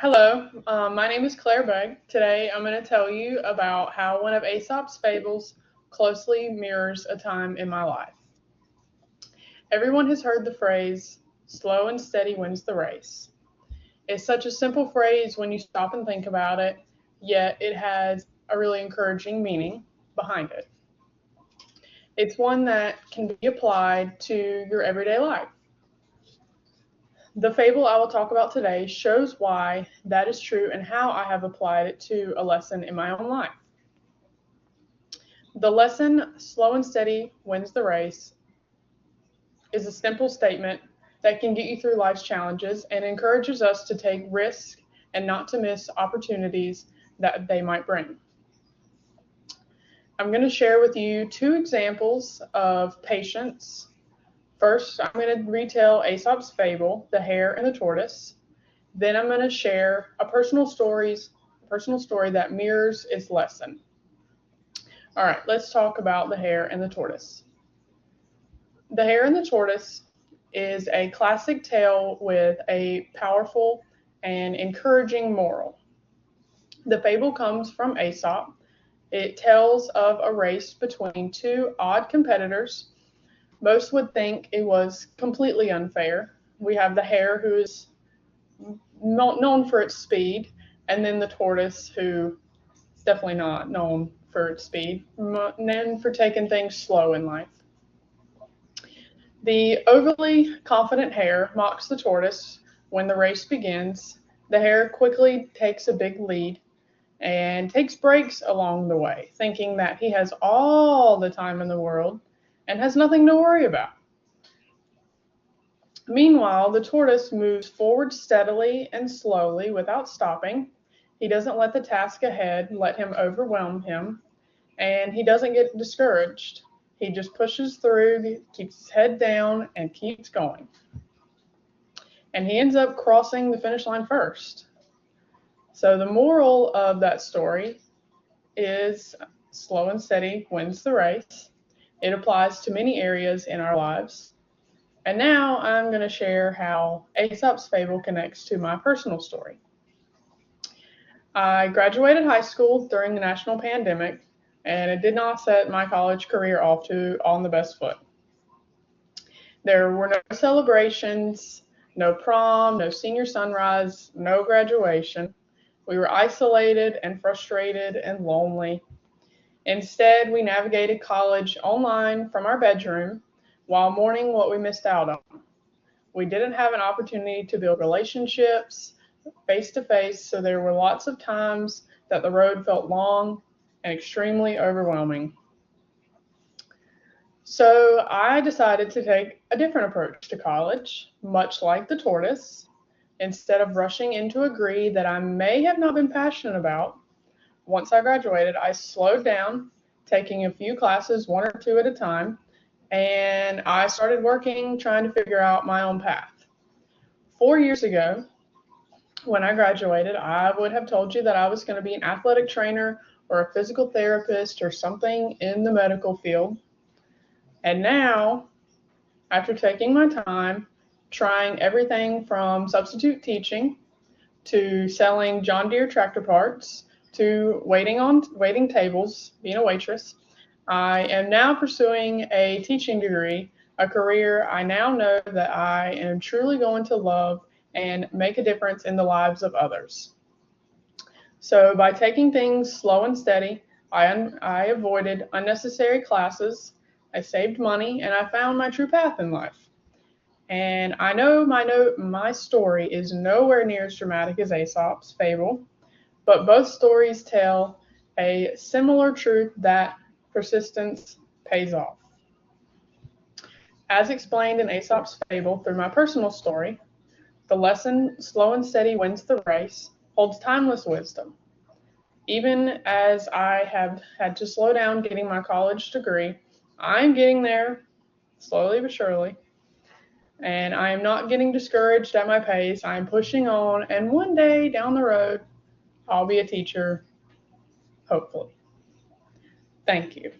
Hello, my name is Claire Begg. Today I'm going to tell you about how one of Aesop's fables closely mirrors a time in my life. Everyone has heard the phrase, slow and steady wins the race. It's such a simple phrase when you stop and think about it, yet it has a really encouraging meaning behind it. It's one that can be applied to your everyday life. The fable I will talk about today shows why that is true and how I have applied it to a lesson in my own life. The lesson, slow and steady wins the race, is a simple statement that can get you through life's challenges and encourages us to take risks and not to miss opportunities that they might bring. I'm going to share with you two examples of patience. First, I'm going to retell Aesop's fable, The Hare and the Tortoise. Then I'm going to share a personal story that mirrors its lesson. All right, let's talk about The Hare and the Tortoise. The Hare and the Tortoise is a classic tale with a powerful and encouraging moral. The fable comes from Aesop. It tells of a race between two odd competitors. Most would think it was completely unfair. We have the hare, who is known for its speed, and then the tortoise, who is definitely not known for its speed, known for taking things slow in life. The overly confident hare mocks the tortoise when the race begins. The hare quickly takes a big lead and takes breaks along the way, thinking that he has all the time in the world and has nothing to worry about. Meanwhile, the tortoise moves forward steadily and slowly without stopping. He doesn't let the task ahead let him overwhelm him, and he doesn't get discouraged. He just pushes through, keeps his head down, and keeps going. And he ends up crossing the finish line first. So the moral of that story is slow and steady wins the race. It applies to many areas in our lives. And now I'm going to share how Aesop's fable connects to my personal story. I graduated high school during the national pandemic, and it did not set my college career off on the best foot. There were no celebrations, no prom, no senior sunrise, no graduation. We were isolated and frustrated and lonely. Instead, we navigated college online from our bedroom while mourning what we missed out on. We didn't have an opportunity to build relationships face to face, so there were lots of times that the road felt long and extremely overwhelming. So I decided to take a different approach to college, much like the tortoise. Instead of rushing into a degree that I may have not been passionate about, once I graduated, I slowed down, taking a few classes, one or two at a time, and I started working, trying to figure out my own path. 4 years ago, when I graduated, I would have told you that I was going to be an athletic trainer or a physical therapist or something in the medical field. And now, after taking my time, trying everything from substitute teaching to selling John Deere tractor parts to waiting tables, being a waitress, I am now pursuing a teaching degree, a career I now know that I am truly going to love and make a difference in the lives of others. So by taking things slow and steady, I avoided unnecessary classes, I saved money, and I found my true path in life. And I know my story is nowhere near as dramatic as Aesop's fable, but both stories tell a similar truth that persistence pays off. As explained in Aesop's fable through my personal story, the lesson, slow and steady wins the race, holds timeless wisdom. Even as I have had to slow down getting my college degree, I'm getting there slowly but surely. And I am not getting discouraged at my pace. I'm pushing on, and one day down the road, I'll be a teacher, hopefully. Thank you.